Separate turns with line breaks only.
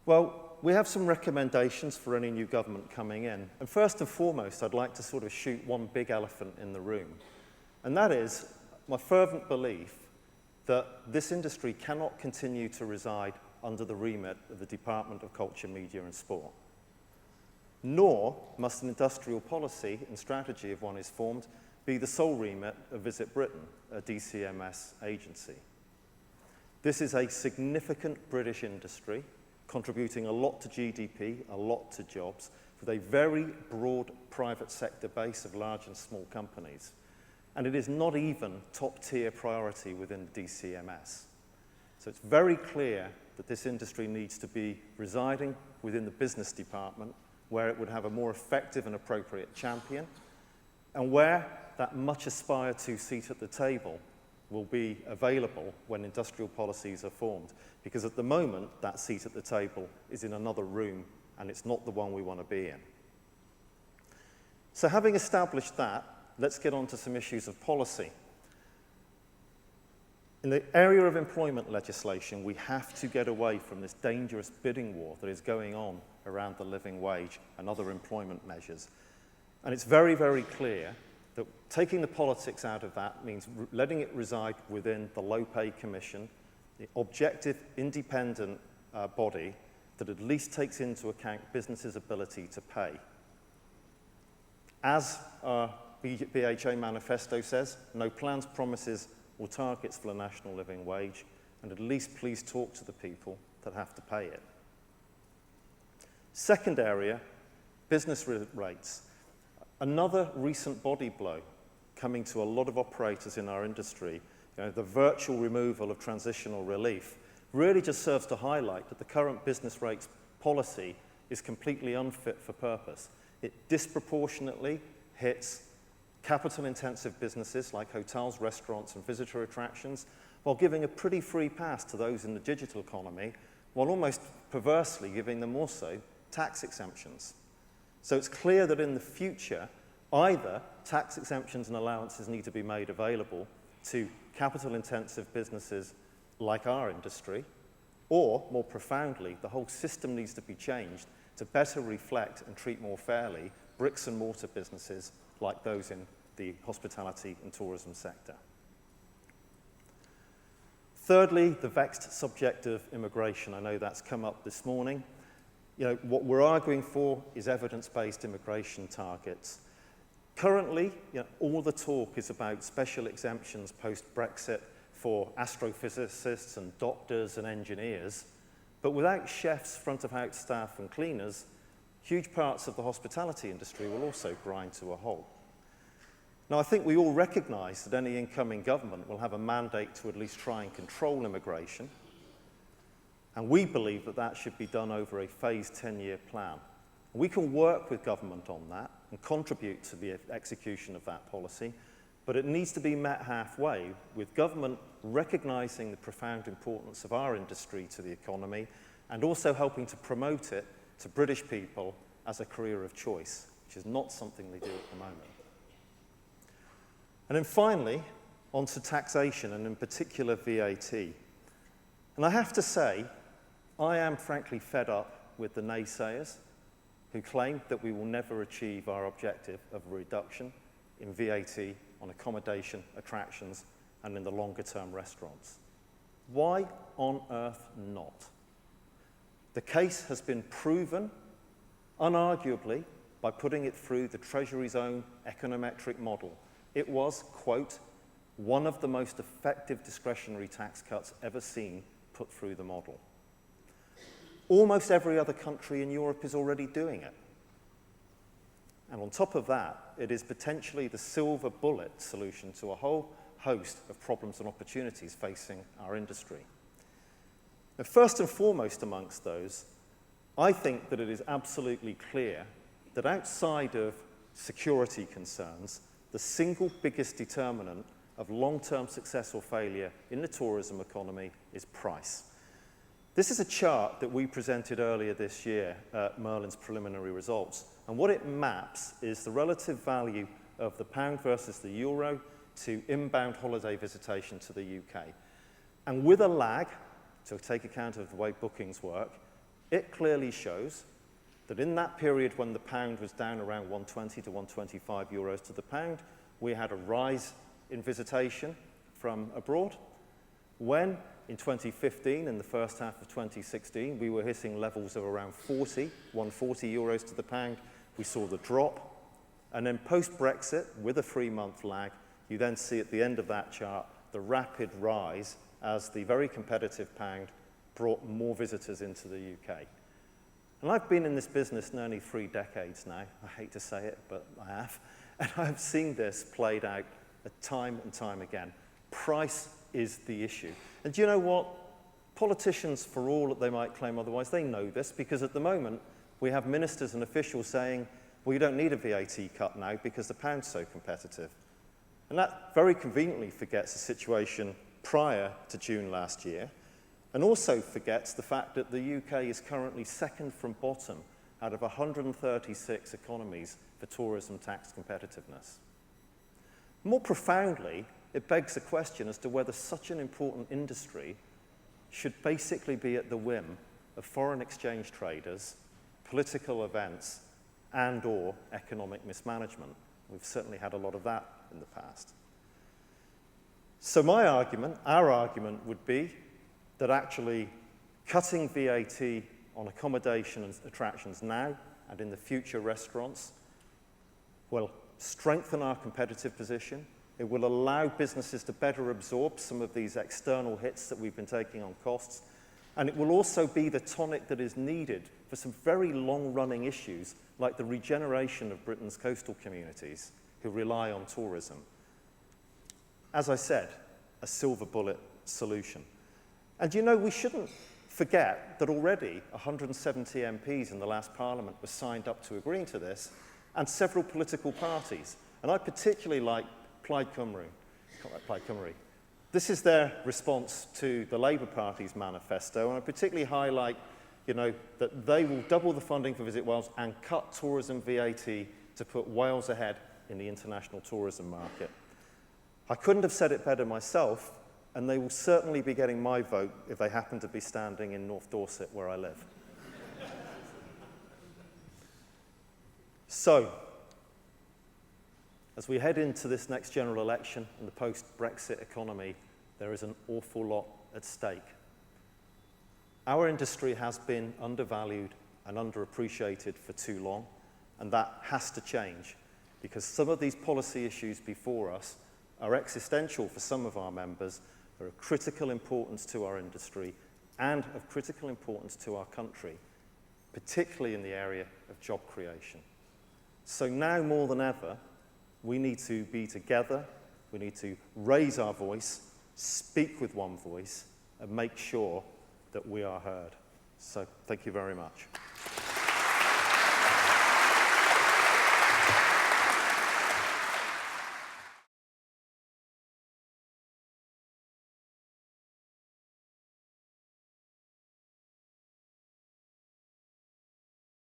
Well, we have some recommendations for any new government coming in. And first and foremost, I'd like to sort of shoot one big elephant in the room. And that is my fervent belief that this industry cannot continue to reside under the remit of the Department of Culture, Media and Sport. Nor must an industrial policy and strategy, if one is formed, be the sole remit of Visit Britain, a DCMS agency. This is a significant British industry, contributing a lot to GDP, a lot to jobs, with a very broad private sector base of large and small companies. And it is not even top-tier priority within the DCMS. So it's very clear that this industry needs to be residing within the business department, where it would have a more effective and appropriate champion, and where that much aspired to seat at the table will be available when industrial policies are formed. Because at the moment, that seat at the table is in another room, and it's not the one we want to be in. So having established that, let's get on to some issues of policy. In the area of employment legislation, we have to get away from this dangerous bidding war that is going on around the living wage and other employment measures. And it's very, very clear that taking the politics out of that means letting it reside within the Low Pay Commission, the objective, independent body that at least takes into account businesses' ability to pay. As our BHA manifesto says, no plans, promises, or targets for the national living wage, and at least please talk to the people that have to pay it. Second area, business rates. Another recent body blow coming to a lot of operators in our industry, the virtual removal of transitional relief, really just serves to highlight that the current business rates policy is completely unfit for purpose. It disproportionately hits capital-intensive businesses like hotels, restaurants, and visitor attractions, while giving a pretty free pass to those in the digital economy, while almost perversely giving them also tax exemptions. So it's clear that in the future, either tax exemptions and allowances need to be made available to capital-intensive businesses like our industry, or, more profoundly, the whole system needs to be changed to better reflect and treat more fairly bricks and mortar businesses like those in the hospitality and tourism sector. Thirdly, the vexed subject of immigration. I know that's come up this morning. What we're arguing for is evidence-based immigration targets. Currently, all the talk is about special exemptions post-Brexit for astrophysicists and doctors and engineers, but without chefs, front-of-house staff and cleaners, huge parts of the hospitality industry will also grind to a halt. Now, I think we all recognise that any incoming government will have a mandate to at least try and control immigration, and we believe that that should be done over a phased 10-year plan. We can work with government on that and contribute to the execution of that policy, but it needs to be met halfway, with government recognising the profound importance of our industry to the economy and also helping to promote it to British people as a career of choice, which is not something they do at the moment. And then finally, on to taxation, and in particular VAT. And I have to say, I am frankly fed up with the naysayers who claim that we will never achieve our objective of a reduction in VAT on accommodation, attractions, and in the longer-term restaurants. Why on earth not? The case has been proven, unarguably, by putting it through the Treasury's own econometric model. It was, quote, one of the most effective discretionary tax cuts ever seen put through the model. Almost every other country in Europe is already doing it. And on top of that, it is potentially the silver bullet solution to a whole host of problems and opportunities facing our industry. Now, first and foremost amongst those, I think that it is absolutely clear that outside of security concerns, the single biggest determinant of long-term success or failure in the tourism economy is price. This is a chart that we presented earlier this year at Merlin's preliminary results. And what it maps is the relative value of the pound versus the euro to inbound holiday visitation to the UK. And with a lag, to take account of the way bookings work, it clearly shows that in that period when the pound was down around 120 to 125 euros to the pound, we had a rise in visitation from abroad. When in 2015, in the first half of 2016, we were hitting levels of around 140 euros to the pound, we saw the drop. And then post-Brexit, with a 3-month lag, you then see at the end of that chart the rapid rise as the very competitive pound brought more visitors into the UK. And I've been in this business nearly 3 decades now. I hate to say it, but I have. And I've seen this played out time and time again. Price is the issue. And do you know what? Politicians, for all that they might claim otherwise, they know this, because at the moment we have ministers and officials saying, well, you don't need a VAT cut now because the pound's so competitive. And that very conveniently forgets the situation prior to June last year, and also forgets the fact that the UK is currently second from bottom out of 136 economies for tourism tax competitiveness. More profoundly, it begs the question as to whether such an important industry should basically be at the whim of foreign exchange traders, political events, and/or economic mismanagement. We've certainly had a lot of that in the past. So my argument, our argument, would be that actually cutting VAT on accommodation and attractions now and in the future restaurants will strengthen our competitive position. It will allow businesses to better absorb some of these external hits that we've been taking on costs. And it will also be the tonic that is needed for some very long-running issues like the regeneration of Britain's coastal communities who rely on tourism. As I said, a silver bullet solution. And you know, we shouldn't forget that already 170 MPs in the last Parliament were signed up to agreeing to this, and several political parties. And I particularly like Plaid Cymru. This is their response to the Labour Party's manifesto, and I particularly highlight, that they will double the funding for Visit Wales and cut tourism VAT to put Wales ahead in the international tourism market. I couldn't have said it better myself, and they will certainly be getting my vote if they happen to be standing in North Dorset, where I live. So, as we head into this next general election and the post-Brexit economy, there is an awful lot at stake. Our industry has been undervalued and underappreciated for too long, and that has to change, because some of these policy issues before us are existential for some of our members, are of critical importance to our industry, and of critical importance to our country, particularly in the area of job creation. So now more than ever, we need to be together, we need to raise our voice, speak with one voice, and make sure that we are heard. So thank you very much.